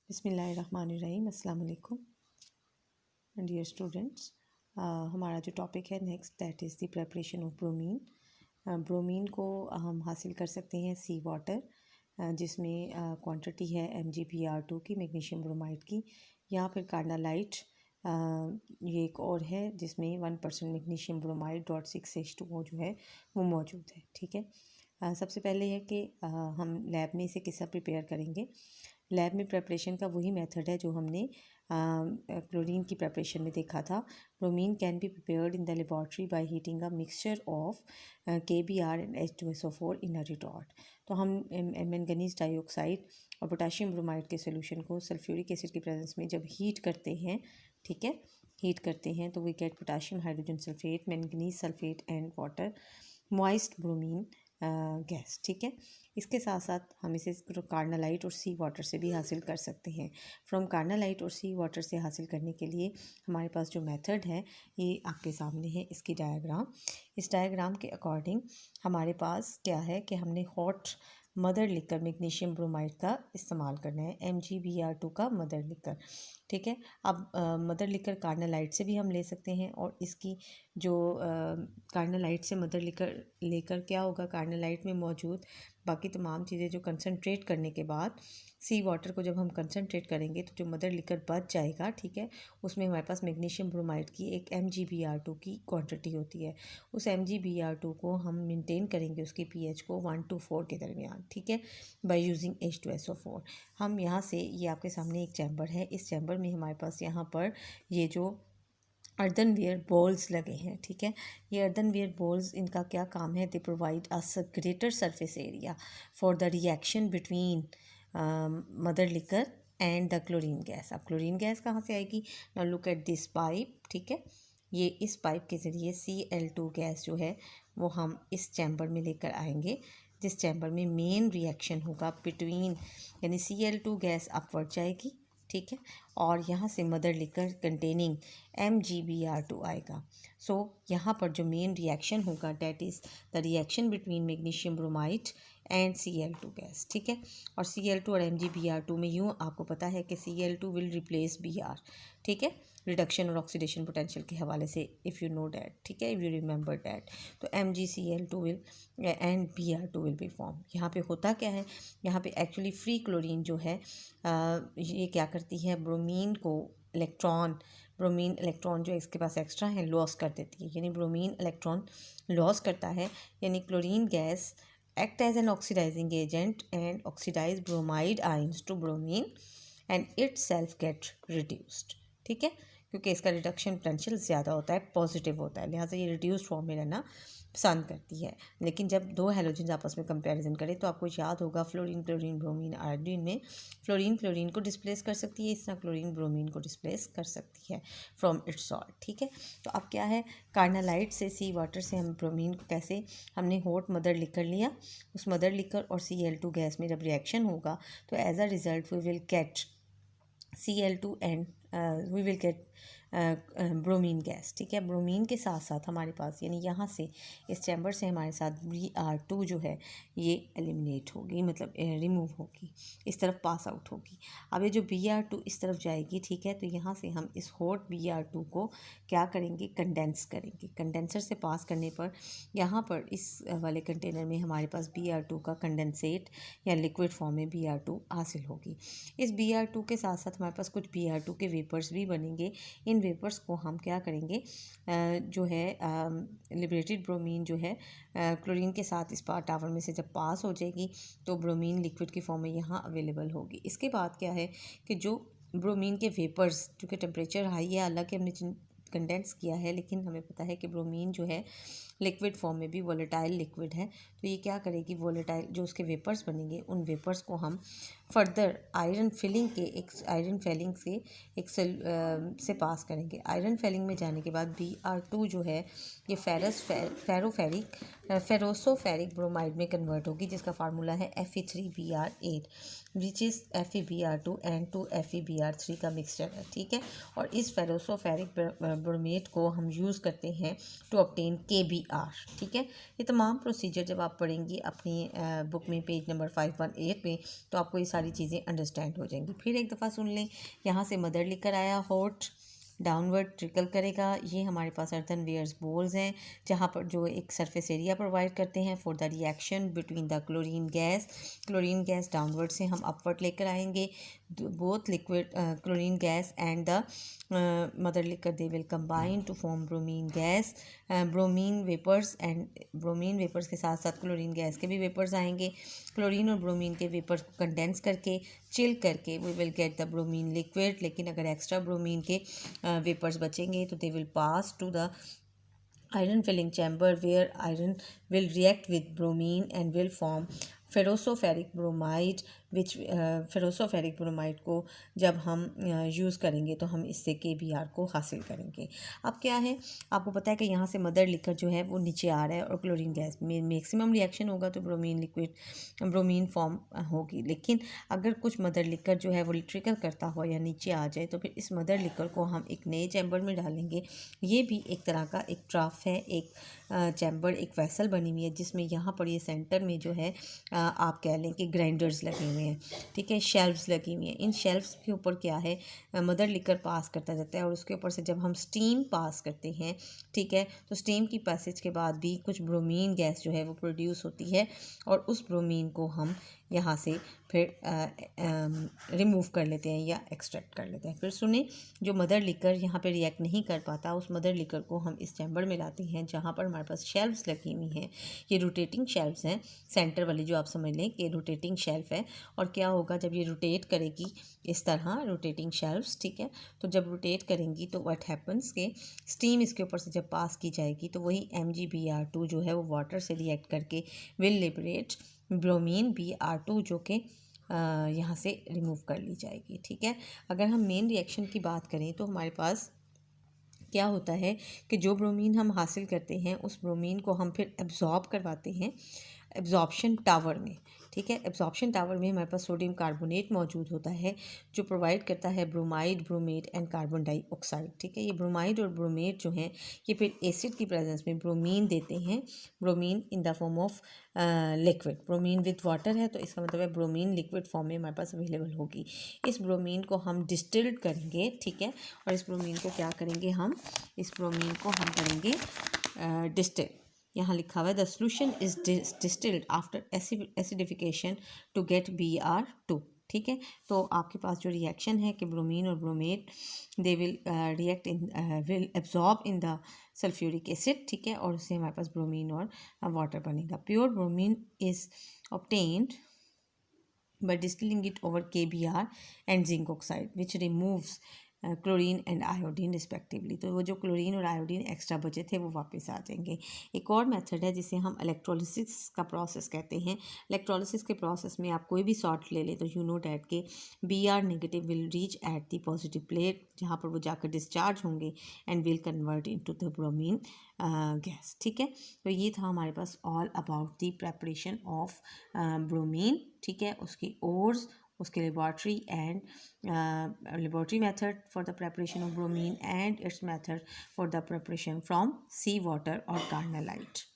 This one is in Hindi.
बिस्मिल्लाहिर्रहमानिर्रहीम। अस्सलाम वालेकुम डियर स्टूडेंट्स। हमारा जो टॉपिक है next that is the preparation of bromine. Bromine को हम हासिल कर सकते हैं सी वाटर, जिसमें क्वांटिटी है MgBr2 की, मैग्नीशियम ब्रोमाइड की, या फिर कार्नालाइट। ये एक और है जिसमें 1% मैग्नीशियम ब्रोमाइड .6H2O जो है वो मौजूद है। ठीक है, सबसे पहले है कि हम लैब में इसे किस प्रिपेयर करेंगे। लैब में प्रेपरेशन का वही मेथड है जो हमने क्लोरीन की प्रेपरेशन में देखा था। Bromine can be prepared in the laboratory by heating a mixture of KBr and H2SO4 in a retort. तो हम मैंगनीज डाइऑक्साइड और पोटाशियम ब्रोमाइड के सोल्यूशन को सल्फ्यूरिक एसिड की प्रेजेंस में जब हीट करते हैं, ठीक है, हीट करते हैं तो we get potassium hydrogen sulphate, manganese sulphate and water, moist bromine gas. ठीक है, इसके साथ साथ हम इसे कार्नालाइट और सी वाटर से भी हासिल कर सकते हैं। फ्रॉम कार्नालाइट और सी वाटर से हासिल करने के लिए हमारे पास जो मेथड है ये आपके सामने है, इसकी डायग्राम। इस डायग्राम के अकॉर्डिंग हमारे पास क्या है कि हमने hot mother liquor magnesium bromide का इस्तेमाल करना है, MgBr2 का मदर लिकर। ठीक है, अब मदर लिकर कार्नालाइट से भी हम ले सकते हैं, और इसकी जो कार्नालाइट से मदर लिकर लेकर क्या होगा, कार्नालाइट में मौजूद बाकी तमाम चीज़ें जो कंसनट्रेट करने के बाद सी वाटर को जब हम कंसनट्रेट करेंगे तो जो मदर लिकर बच जाएगा, ठीक है, उसमें हमारे पास मैग्नीशियम ब्रोमाइड की एक MgBr2 की क्वांटिटी होती है। उस MgBr2 को हम मेंटेन करेंगे उसकी pH को 1 to 4 के दरमियान, ठीक है, बाय यूजिंग H2SO4। हम यहाँ से, ये आपके सामने एक चैम्बर है, इस चैम्बर में हमारे पास यहाँ पर ये जो अर्दनवेयर बॉल्स लगे हैं, ठीक है, ये अर्दनवेयर बॉल्स, इनका क्या काम है, they provide us greater surface area for the reaction between mother liquor and the chlorine gas. अब क्लोरीन गैस कहाँ से आएगी, now look at this pipe, ठीक है, ये इस पाइप के ज़रिए Cl2 गैस जो है वो हम इस चैम्बर में लेकर आएंगे, जिस चैम्बर में मेन रिएक्शन होगा बिटवीन, यानी Cl2 गैस अपवर्ड जाएगी, ठीक है, और यहाँ से मदर लिकर कंटेनिंग MgBr2 आएगा। सो यहाँ पर जो मेन रिएक्शन होगा that is the reaction between magnesium bromide and Cl2 gas, ठीक है, और Cl2 और MgBr2 में यूँ आपको पता है कि Cl2 विल रिप्लेस Br, ठीक है, रिडक्शन और ऑक्सीडेशन पोटेंशियल के हवाले से, इफ़ यू नो डैट, ठीक है, इफ़ यू रिमेंबर डैट, तो MgCl2 will and Br2 will be form. यहाँ पे होता क्या है, यहाँ पे एक्चुअली फ्री क्लोरीन जो है ये क्या करती है, ब्रोमीन इलेक्ट्रॉन जो इसके पास एक्स्ट्रा है लॉस कर देती है, यानी ब्रोमीन इलेक्ट्रॉन लॉस करता है, यानी chlorine gas act as an oxidizing agent and oxidize bromide ions to bromine and itself get reduced, ठीक है, क्योंकि इसका रिडक्शन पोटेंशियल ज़्यादा होता है, पॉजिटिव होता है, लिहाजा ये रिड्यूस्ड फॉर्म में रहना पसंद करती है। लेकिन जब दो हैलोजन्स आपस में कंपैरिजन करें तो आपको याद होगा फ्लोरीन क्लोरीन ब्रोमीन आयोडीन में फ्लोरीन क्लोरीन को डिस्प्लेस कर सकती है, इस तरह क्लोरीन ब्रोमीन को डिस्प्लेस कर सकती है फ्रॉम इट्स सॉल्ट, ठीक है। तो अब क्या है, कार्नालाइट से सी वाटर से हम ब्रोमीन को कैसे, हमने हॉट मदर लिकर लिया, उस मदर लिकर और Cl2 गैस में जब रिएक्शन होगा तो as a result we will get Cl2 and we will get bromine gas, ठीक है। ब्रोमीन के साथ साथ हमारे पास, यानी यहाँ से इस चैम्बर से हमारे साथ Br2 जो है ये एलिमिनेट होगी, मतलब रिमूव होगी, इस तरफ पास आउट होगी। अब ये जो Br2 इस तरफ जाएगी, ठीक है, तो यहाँ से हम इस हॉट Br2 को क्या करेंगे, कंडेंस करेंगे। कंडेंसर से पास करने पर यहाँ पर इस वाले कंटेनर में हमारे पास Br2 का कंडेंसेट या लिक्विड फॉर्म में Br2 हासिल होगी। इस Br2 के साथ साथ हमारे पास कुछ Br2 के वेपर्स भी बनेंगे। इन वेपर्स को हम क्या करेंगे, जो है लिबरेटेड ब्रोमीन जो है क्लोरीन के साथ इस पार टावर में से जब पास हो जाएगी तो ब्रोमीन लिक्विड की फॉर्म में यहाँ अवेलेबल होगी। इसके बाद क्या है कि जो ब्रोमीन के वेपर्स, चूँकि टेम्परेचर हाई है, हालांकि हमने कंडेंस किया है, लेकिन हमें पता है कि ब्रोमीन जो है लिक्विड फॉर्म में भी वोलेटाइल लिक्विड है, तो ये क्या करेगी, वोलेटाइल जो उसके वेपर्स बनेंगे उन वेपर्स को हम फर्दर आयरन फिलिंग से एक से पास करेंगे। आयरन फिलिंग में जाने के बाद Br2 जो है ये फेरोसोफेरिक ब्रोमाइड में कन्वर्ट होगी, जिसका फार्मूला है Fe3Br8 which is FeBr2 and 2FeBr3 का मिक्सचर है, ठीक है। और इस फेरोसोफेरिक ब्रोमेट को हम यूज़ करते हैं टू ऑब्टेन KBr, BR, ठीक है। ये तमाम प्रोसीजर जब आप पढ़ेंगी अपनी बुक में पेज नंबर 518 में, तो आपको ये सारी चीज़ें अंडरस्टैंड हो जाएंगी। फिर एक दफ़ा सुन लें, यहाँ से मदर लिखकर आया, हॉट डाउनवर्ड ट्रिकल करेगा। ये हमारे पास अर्थन वेयर्स बोल्स हैं जहाँ पर जो एक सरफेस एरिया प्रोवाइड करते हैं for the reaction between the chlorine gas downward से हम अपवर्ड लेकर आएंगे। Both liquid chlorine gas and the mother liquor they will combine to form bromine gas. Bromine vapours के साथ साथ क्लोरीन गैस के भी वेपर्स आएंगे। क्लोरीन और ब्रोमीन के वेपर्स को कंडेंस करके चिल करके we will get the bromine liquid. लेकिन अगर एक्स्ट्रा ब्रोमीन के वेपर्स बचेंगे तो they will pass to the iron filling chamber where iron will react with bromine and will form ferrosoferric bromide ferrosoferric bromide को जब हम यूज़ करेंगे तो हम इससे KBr को हासिल करेंगे। अब क्या है, आपको पता है कि यहाँ से मदर लिकर जो है वो नीचे आ रहा है और क्लोरीन गैस में मैक्सिमम रिएक्शन होगा तो ब्रोमीन फॉर्म होगी। लेकिन अगर कुछ मदर लिकर जो है वो ट्रिकल करता हो या नीचे आ जाए तो फिर इस मदर लिकर को हम एक नए चैम्बर में डालेंगे। ये भी एक तरह का एक ट्राफ है, एक चैम्बर, एक वैसल बनी हुई है जिसमें यहाँ पर ये सेंटर में जो है आप कह लें कि ग्राइंडर्स लगे हुए हैं, ठीक है, शेल्व्स लगी हुई हैं। इन शेल्व्स के ऊपर क्या है, मदर लिकर पास करता जाता है और उसके ऊपर से जब हम स्टीम पास करते हैं, ठीक है, तो स्टीम की पैसेज के बाद भी कुछ ब्रोमीन गैस जो है वो प्रोड्यूस होती है और उस ब्रोमीन को हम यहाँ से फिर रिमूव कर लेते हैं या एक्सट्रैक्ट कर लेते हैं। फिर सुने, जो मदर लिकर यहाँ पे रिएक्ट नहीं कर पाता उस मदर लिकर को हम इस चैम्बर में लाते हैं जहाँ पर हमारे पास शेल्व्स लगी हुई हैं। ये रोटेटिंग शेल्व्स हैं, सेंटर वाली जो आप समझ लें कि रोटेटिंग शेल्फ है। और क्या होगा जब ये रोटेट करेगी इस तरह रोटेटिंग शेल्व्स, ठीक है, तो जब रोटेट करेंगी तो व्हाट हैपन्स के स्टीम इसके ऊपर से जब पास की जाएगी तो वही MgBr2 जो है वो वाटर से रिएक्ट करके विल लिबरेट ब्रोमीन Br2 जो कि यहाँ से रिमूव कर ली जाएगी, ठीक है। अगर हम मेन रिएक्शन की बात करें तो हमारे पास क्या होता है कि जो ब्रोमीन हम हासिल करते हैं उस ब्रोमीन को हम फिर एब्जॉर्ब करवाते हैं एब्जॉर्प्शन टावर में, ठीक है। एब्जॉर्प्शन टावर में हमारे पास सोडियम कार्बोनेट मौजूद होता है जो प्रोवाइड करता है bromide, bromate and carbon dioxide, ठीक है। ये ब्रोमाइड और ब्रोमेट जो हैं ये फिर एसिड की प्रेजेंस में ब्रोमीन देते हैं, bromine in the form of liquid. Bromine with water है तो इसका मतलब है ब्रोमीन लिक्विड फॉर्म में हमारे पास अवेलेबल होगी। इस ब्रोमीन को हम डिस्टिल्ड करेंगे, ठीक है, और इस ब्रोमीन को क्या करेंगे इस ब्रोमीन को हम करेंगे डिस्टिल। यहाँ लिखा हुआ है the solution is distilled after acidification to get Br2, ठीक है। तो आपके पास जो रिएक्शन है कि ब्रोमीन और bromate they will will absorb in the sulphuric acid, ठीक है, और उससे हमारे पास ब्रोमीन और वाटर बनेगा। Pure bromine is obtained by distilling it over KBr and zinc oxide which removes chlorine and iodine respectively. तो वो जो क्लोरीन और आयोडीन एक्स्ट्रा बचे थे वो वापस आ जाएंगे। एक और मेथड है जिसे हम इलेक्ट्रोलिसिस का प्रोसेस कहते हैं। इलेक्ट्रोलिसिस के प्रोसेस में आप कोई भी सॉल्ट ले लें तो you know that K Br negative will reach at the positive plate जहाँ पर वो जाकर डिस्चार्ज होंगे and will convert into the bromine gas, ठीक है। तो ये था हमारे पास all about the preparation of bromine, ठीक है, उसकी ओर्स, उसके laboratory method for the preparation of bromine and its method for the preparation from sea water or carnallite.